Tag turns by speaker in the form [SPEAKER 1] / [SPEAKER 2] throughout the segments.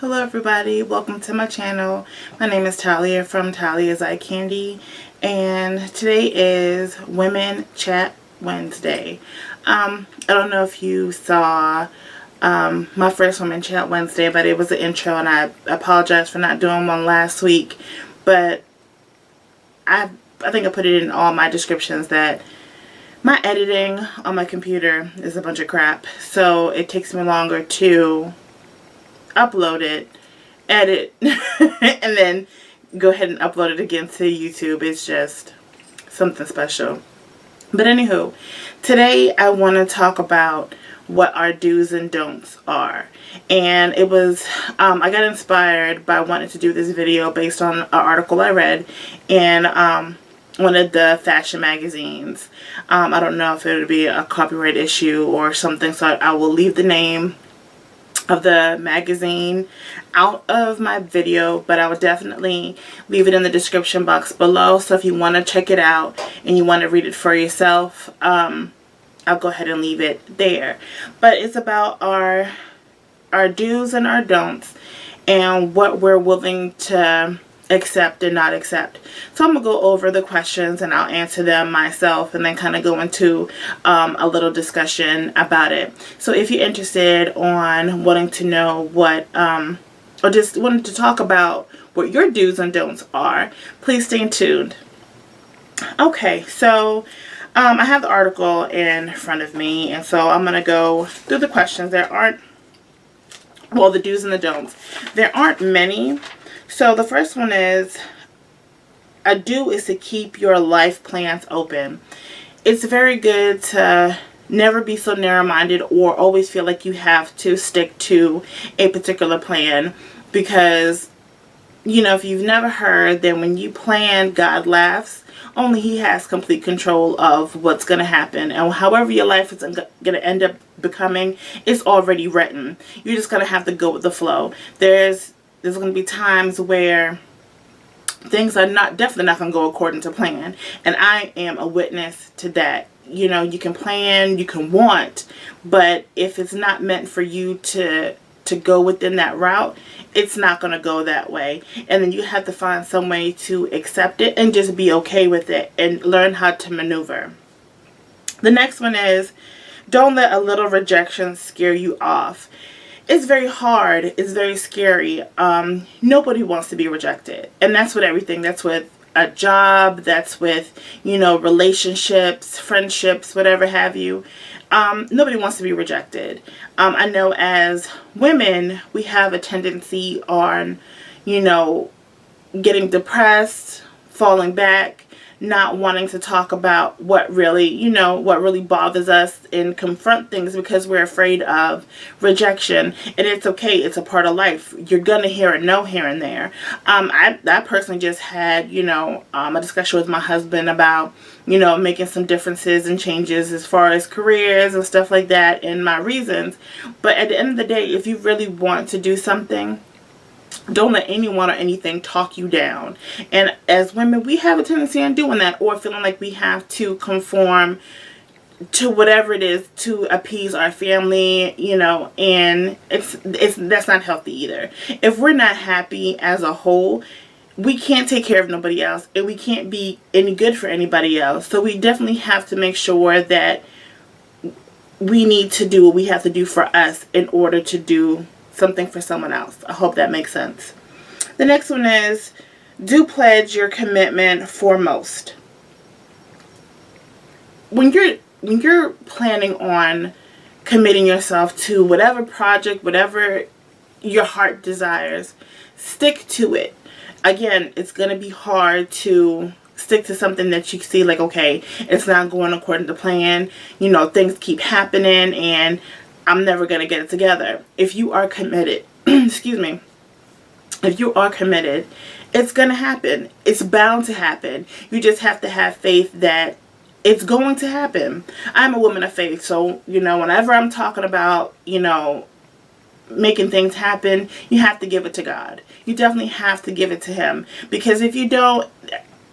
[SPEAKER 1] Hello everybody, welcome to my channel. My name is Talia from Talia's Eye Candy, and today is Women Chat Wednesday. I don't know if you saw my first Women Chat Wednesday, but it was an intro, and I apologize for not doing one last week, but I think I put it in all my descriptions that my editing on my computer is a bunch of crap, so it takes me longer to upload it, edit, and then go ahead and upload it again to YouTube. It's just something special. But anywho, today I want to talk about what our do's and don'ts are. And it was, I got inspired by wanting to do this video based on an article I read in one of the fashion magazines. I don't know if it would be a copyright issue or something, so I will leave the name of the magazine out of my video, but I would definitely leave it in the description box below. So if you want to check it out and you want to read it for yourself, I'll go ahead and leave it there. But it's about our do's and our don'ts and what we're willing to accept and not accept. So I'm gonna go over the questions and I'll answer them myself and then kind of go into a little discussion about it. So if you're interested on wanting to know what or just wanted to talk about what your do's and don'ts are, please stay tuned. Okay, so I have the article in front of me, and so I'm gonna go through the questions. There aren't, well, the do's and the don'ts, there aren't many. So the first one is, a do is to keep your life plans open. It's very good to never be so narrow-minded or always feel like you have to stick to a particular plan, because, you know, if you've never heard, then when you plan, God laughs. Only He has complete control of what's going to happen, and however your life is going to end up becoming, it's already written. You're just going to have to go with the flow. There's going to be times where things are definitely not going to go according to plan. And I am a witness to that. You know, you can plan, you can want, but if it's not meant for you to go within that route, it's not going to go that way. And then you have to find some way to accept it and just be okay with it and learn how to maneuver. The next one is, don't let a little rejection scare you off. It's very hard. It's very scary. Nobody wants to be rejected. And that's with everything. That's with a job. That's with, you know, relationships, friendships, whatever have you. Nobody wants to be rejected. I know as women, we have a tendency on, you know, getting depressed, falling back, not wanting to talk about what really, you know, what really bothers us and confront things because we're afraid of rejection. And it's okay. It's a part of life. You're going to hear a no here and there. I personally just had, you know, a discussion with my husband about, you know, making some differences and changes as far as careers and stuff like that and my reasons. But at the end of the day, if you really want to do something, don't let anyone or anything talk you down. And as women, we have a tendency in doing that, or feeling like we have to conform to whatever it is to appease our family, you know, and that's not healthy either. If we're not happy as a whole, we can't take care of nobody else, and we can't be any good for anybody else. So we definitely have to make sure that we need to do what we have to do for us in order to do something for someone else. I hope that makes sense. The next one is, do pledge your commitment foremost. When you're planning on committing yourself to whatever project, whatever your heart desires, stick to it. Again, it's going to be hard to stick to something that you see like, okay, it's not going according to plan. You know, things keep happening and I'm never going to get it together. If you are committed, excuse me, if you are committed, it's going to happen. It's bound to happen. You just have to have faith that it's going to happen. I'm a woman of faith, so, you know, whenever I'm talking about, you know, making things happen, you have to give it to God. You definitely have to give it to Him, because if you don't,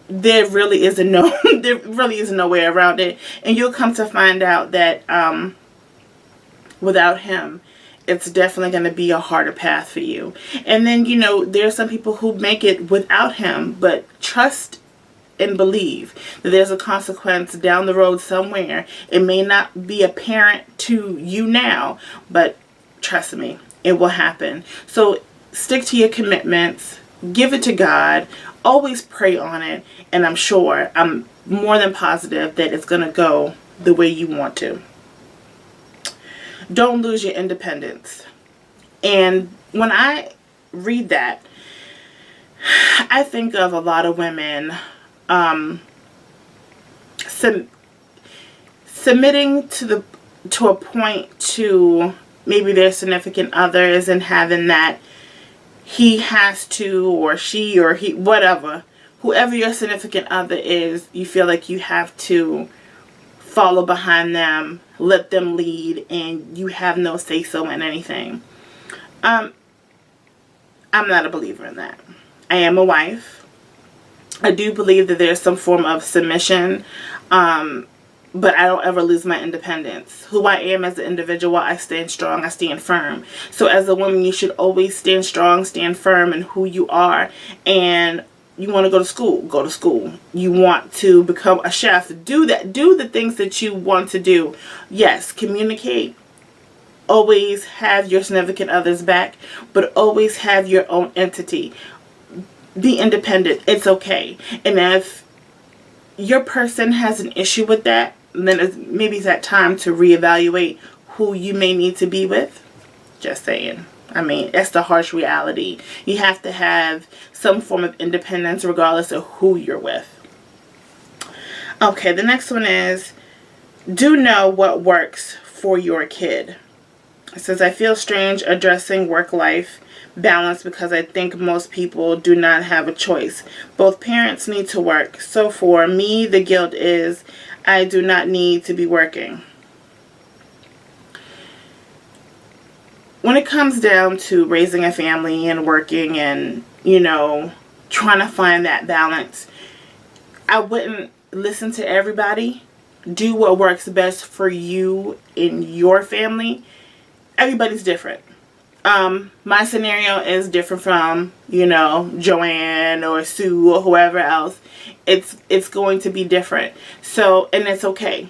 [SPEAKER 1] there really is no way around it, and you'll come to find out that without Him, it's definitely going to be a harder path for you. And then, there are some people who make it without him, but trust and believe that there's a consequence down the road somewhere. It may not be apparent to you now, but trust me, it will happen. So stick to your commitments, give it to God, always pray on it, and I'm more than positive that it's going to go the way you want to. Don't lose your independence. And when I read that, I think of a lot of women submitting to a point to maybe their significant others and having that he has to, or she, or he, whatever, whoever your significant other is, you feel like you have to follow behind them, let them lead, and you have no say-so in anything. I'm not a believer in that. I am a wife. I do believe that there's some form of submission, but I don't ever lose my independence. Who I am as an individual, I stand strong, I stand firm. So as a woman, you should always stand strong, stand firm in who you are. And you want to go to school, go to school. You want to become a chef, do that. Do the things that you want to do. Yes, communicate. Always have your significant others back, but always have your own entity. Be independent. It's okay. And if your person has an issue with that, then maybe it's that time to reevaluate who you may need to be with. Just saying. I mean, that's the harsh reality. You have to have some form of independence regardless of who you're with. Okay, the next one is, do know what works for your kid. It says, I feel strange addressing work-life balance because I think most people do not have a choice. Both parents need to work. So for me, the guilt is I do not need to be working. When it comes down to raising a family and working and, trying to find that balance, I wouldn't listen to everybody. Do what works best for you in your family. Everybody's different. My scenario is different from, Joanne or Sue or whoever else. It's going to be different. So, and it's okay.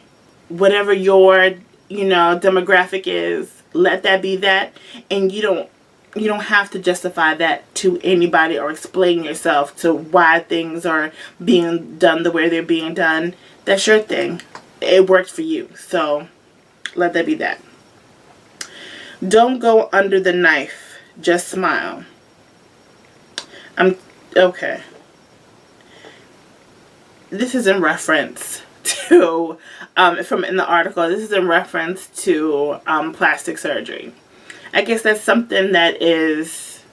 [SPEAKER 1] Whatever your, demographic is, let that be that. And you don't have to justify that to anybody or explain yourself to why things are being done the way they're being done. That's your thing. It worked for you. So, let that be that. Don't go under the knife. Just smile. Okay. This is in reference to, from in the article, this is in reference to plastic surgery. I guess that's something that is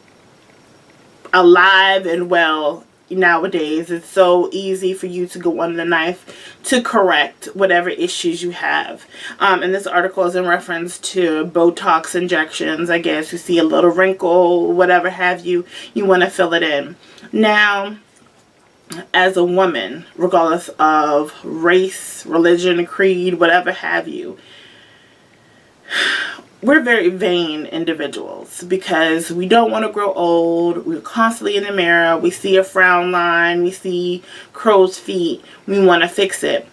[SPEAKER 1] alive and well nowadays. It's so easy for you to go under the knife to correct whatever issues you have. And this article is in reference to Botox injections. I guess you see a little wrinkle, whatever have you, you want to fill it in. Now, as a woman, regardless of race, religion, creed, whatever have you, we're very vain individuals because we don't want to grow old. We're constantly in the mirror. We see a frown line. We see crow's feet. We want to fix it.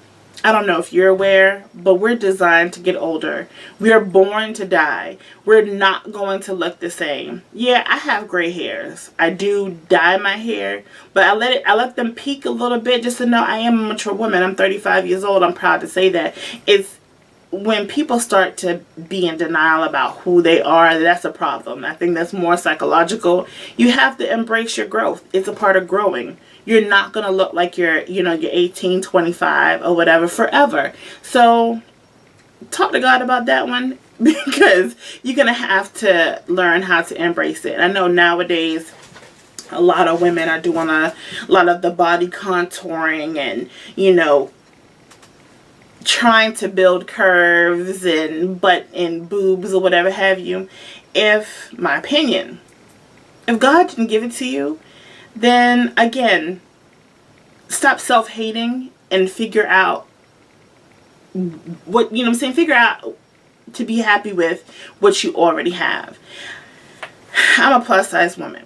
[SPEAKER 1] I don't know if you're aware, but we're designed to get older. We are born to die. We're not going to look the same. Yeah, I have gray hairs. I do dye my hair, but I let them peak a little bit just to know I am a mature woman. I'm 35 years old. I'm proud to say that. It's when people start to be in denial about who they are, that's a problem. I think that's more psychological. You have to embrace your growth. It's a part of growing. You're not going to look like you're 18, 25 or whatever forever. So talk to God about that one because you're going to have to learn how to embrace it. I know nowadays a lot of women are doing a lot of the body contouring and, trying to build curves and butt and boobs or whatever have you. My opinion, if God didn't give it to you, then again, stop self-hating and figure out figure out to be happy with what you already have. I'm a plus size woman.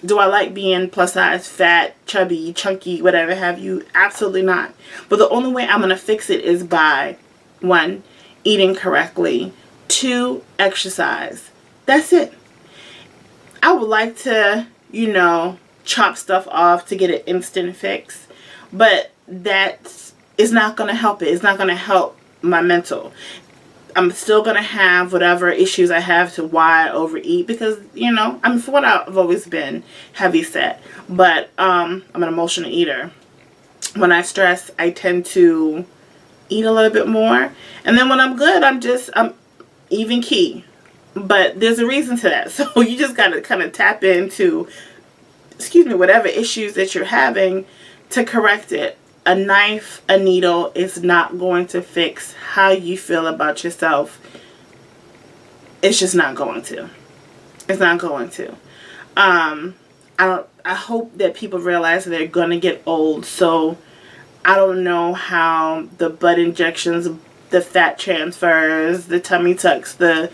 [SPEAKER 1] Do I like being plus size, fat, chubby, chunky, whatever have you? Absolutely not. But the only way I'm going to fix it is by, 1, eating correctly, 2, exercise. That's it. I would like to, chop stuff off to get an instant fix, but that is not going to help it. It's not going to help my mental. I'm still going to have whatever issues I have to why I overeat because, for what I've always been heavy set, but I'm an emotional eater. When I stress, I tend to eat a little bit more, and then when I'm good, I'm even key. But there's a reason to that. So you just got to kind of tap into, whatever issues that you're having to correct it. A knife, a needle is not going to fix how you feel about yourself. It's just not going to. It's not going to. I hope that people realize that they're going to get old. So I don't know how the butt injections, the fat transfers, the tummy tucks, the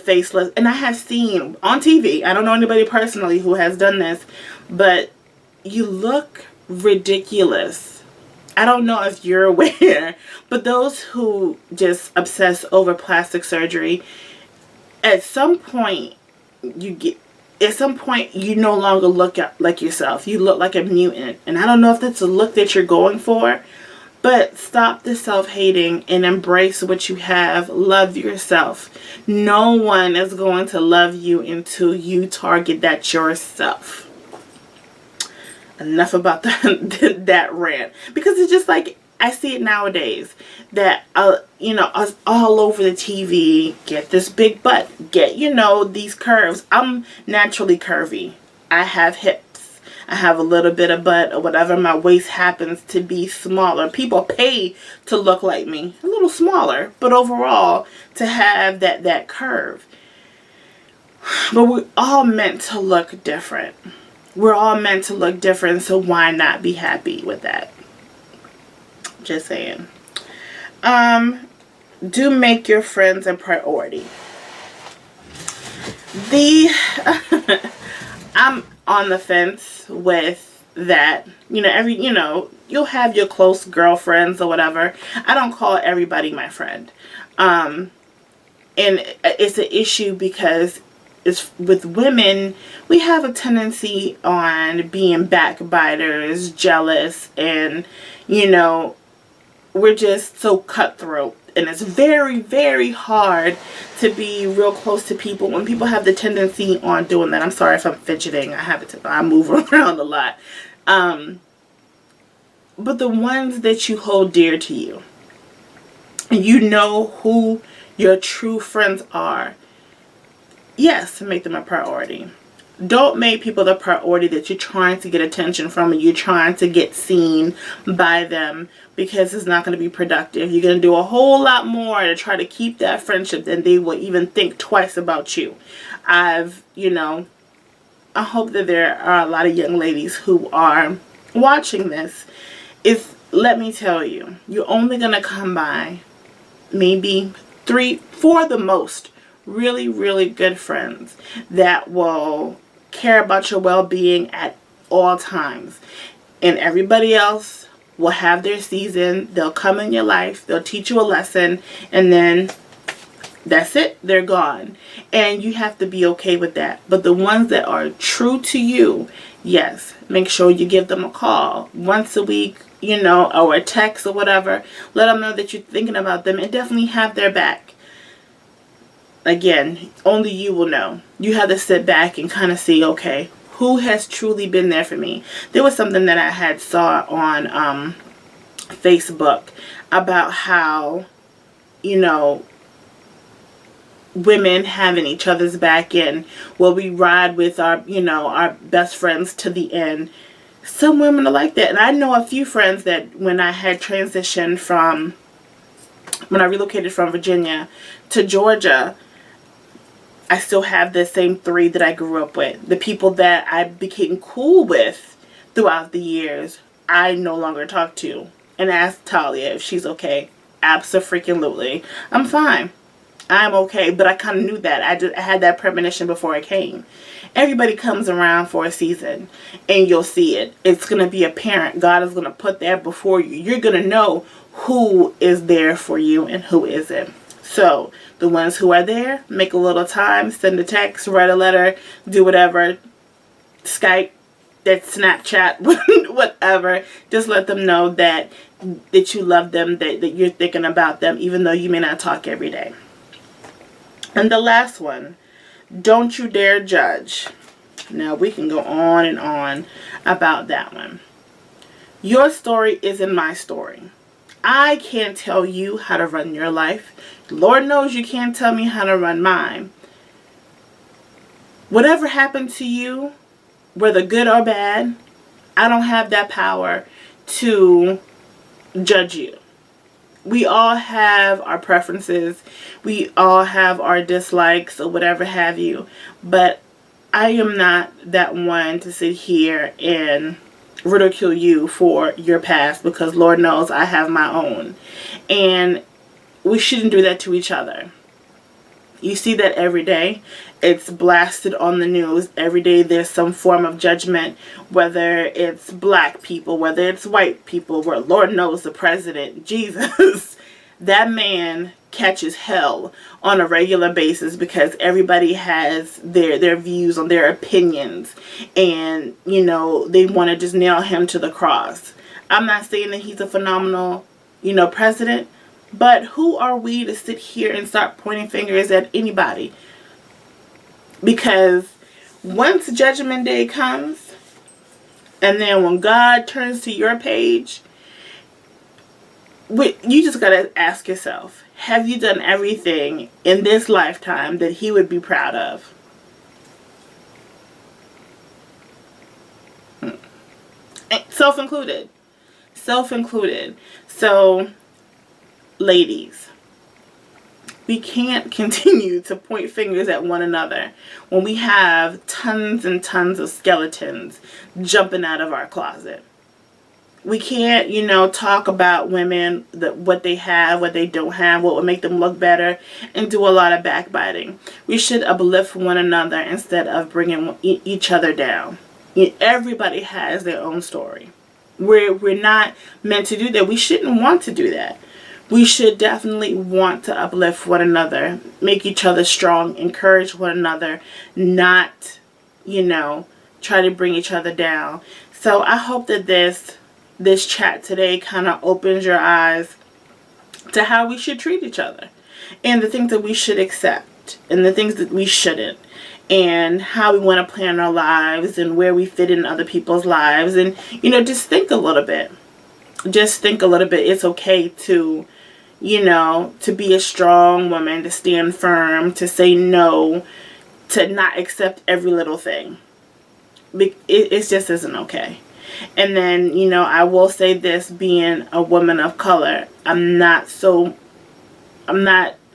[SPEAKER 1] faceless, and I have seen on TV, I don't know anybody personally who has done this, but you look ridiculous. I don't know if you're aware, but those who just obsess over plastic surgery, at some point you no longer look like yourself. You look like a mutant. And I don't know if that's a look that you're going for, but stop the self-hating and embrace what you have. Love yourself. No one is going to love you until you target that yourself. Enough about that rant. Because it's just like, I see it nowadays that, us all over the TV, get this big butt, get, these curves. I'm naturally curvy. I have hips. I have a little bit of butt or whatever. My waist happens to be smaller. People pay to look like me. A little smaller, but overall to have that curve. But we're all meant to look different. We're all meant to look different, so why not be happy with that? Just saying. Do make your friends a priority. I'm on the fence with that. You'll have your close girlfriends or whatever. I don't call everybody my friend. And it's an issue because it's with women, we have a tendency on being backbiters, jealous, and, we're just so cutthroat. And it's very, very hard to be real close to people when people have the tendency on doing that. I'm sorry if I'm fidgeting. I move around a lot. But the ones that you hold dear to you, and you know who your true friends are, yes, make them a priority. Don't make people the priority that you're trying to get attention from and you're trying to get seen by them, because it's not going to be productive. You're going to do a whole lot more to try to keep that friendship than they will even think twice about you. I hope that there are a lot of young ladies who are watching this. Let me tell you, you're only going to come by maybe 3, 4 the most really, really good friends that will care about your well-being at all times. And everybody else will have their season. They'll come in your life. They'll teach you a lesson. And then that's it. They're gone. And you have to be okay with that. But the ones that are true to you, yes, make sure you give them a call once a week, or a text or whatever. Let them know that you're thinking about them and definitely have their back. Again, only you will know. You have to sit back and kind of see, okay, who has truly been there for me? There was something that I had saw on Facebook about how, women having each other's back, and will we ride with our best friends to the end. Some women are like that. And I know a few friends that when I had transitioned when I relocated from Virginia to Georgia, I still have the same 3 that I grew up with. The people that I became cool with throughout the years, I no longer talk to. And ask Talia if she's okay. Abso-freaking-lutely. I'm fine. I'm okay, but I kind of knew that. I had that premonition before it came. Everybody comes around for a season, and you'll see it. It's going to be apparent. God is going to put that before you. You're going to know who is there for you and who isn't. So the ones who are there, make a little time, send a text, write a letter, do whatever, Skype, that Snapchat, whatever. Just let them know that you love them, that you're thinking about them, even though you may not talk every day. And the last one, don't you dare judge. Now we can go on and on about that one. Your story isn't my story. I can't tell you how to run your life. Lord knows you can't tell me how to run mine. Whatever happened to you, whether good or bad, I don't have that power to judge you. We all have our preferences. We all have our dislikes or whatever have you. But I am not that one to sit here and ridicule you for your past, because Lord knows I have my own. And we shouldn't do that to each other. You see that every day. It's blasted on the news. Every day there's some form of judgment, whether it's black people, whether it's white people, where Lord knows the president, Jesus, that man catches hell on a regular basis because everybody has their views on their opinions, and they want to just nail him to the cross. I'm not saying that he's a phenomenal president, but who are we to sit here and start pointing fingers at anybody? Because once Judgment Day comes, and then when God turns to your page, you just got to ask yourself, have you done everything in this lifetime that he would be proud of? Self-included. Self-included. So, ladies, we can't continue to point fingers at one another when we have tons and tons of skeletons jumping out of our closet. We can't, talk about women, what they have, what they don't have, what would make them look better, and do a lot of backbiting. We should uplift one another instead of bringing each other down. Everybody has their own story. We're not meant to do that. We shouldn't want to do that. We should definitely want to uplift one another, make each other strong, encourage one another, not, try to bring each other down. So I hope that this chat today kind of opens your eyes to how we should treat each other, and the things that we should accept and the things that we shouldn't, and how we want to plan our lives and where we fit in other people's lives. And just think a little bit. Just think a little bit. It's okay to to be a strong woman, to stand firm, to say no, to not accept every little thing. It just isn't okay. And then, I will say this, being a woman of color, I'm not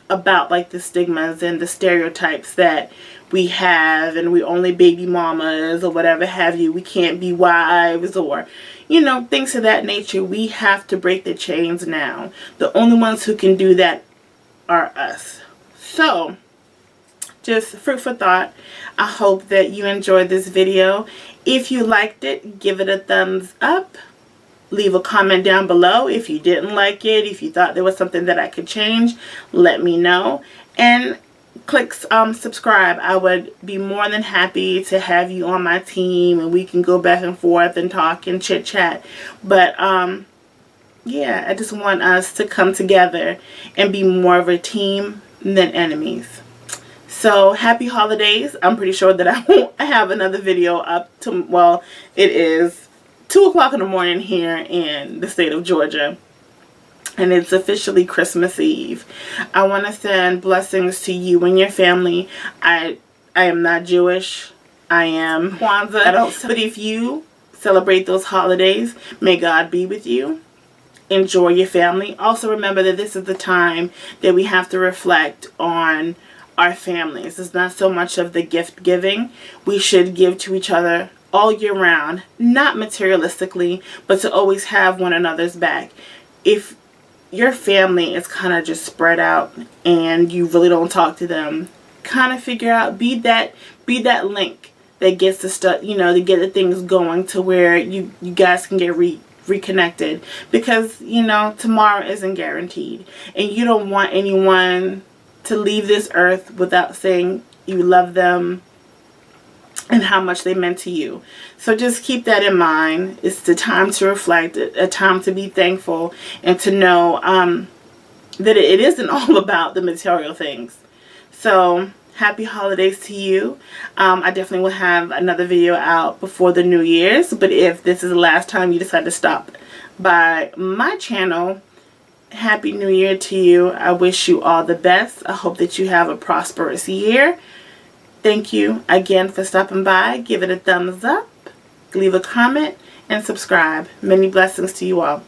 [SPEAKER 1] about like the stigmas and the stereotypes that we have, and we only baby mamas or whatever have you. We can't be wives or, things of that nature. We have to break the chains now. The only ones who can do that are us. So, just food for thought. I hope that you enjoyed this video. If you liked it, give it a thumbs up. Leave a comment down below. If you didn't like it, if you thought there was something that I could change, let me know. And click subscribe. I would be more than happy to have you on my team, and we can go back and forth and talk and chit chat. But yeah, I just want us to come together and be more of a team than enemies. So happy holidays. I'm pretty sure that I won't have another video up to, well, it is 2 o'clock in the morning here in the state of Georgia, and it's officially Christmas Eve. I want to send blessings to you and your family. I am not Jewish. I am Kwanzaa. But if you celebrate those holidays, may God be with you. Enjoy your family. Also remember that this is the time that we have to reflect on our families. It's not so much of the gift giving. We should give to each other all year round, not materialistically, but to always have one another's back. If your family is kind of just spread out and you really don't talk to them, kind of figure out, be that link that gets the stuff, you know, to get the things going to where you guys can get reconnected, because, you know, tomorrow isn't guaranteed, and you don't want anyone to leave this earth without saying you love them and how much they meant to you. So just keep that in mind. It's the time to reflect, a time to be thankful, and to know that it isn't all about the material things. So happy holidays to you. I definitely will have another video out before the New Year's, but if this is the last time you decide to stop by my channel, Happy New Year to you. I wish you all the best. I hope that you have a prosperous year. Thank you again for stopping by. Give it a thumbs up, leave a comment, and subscribe. Many blessings to you all.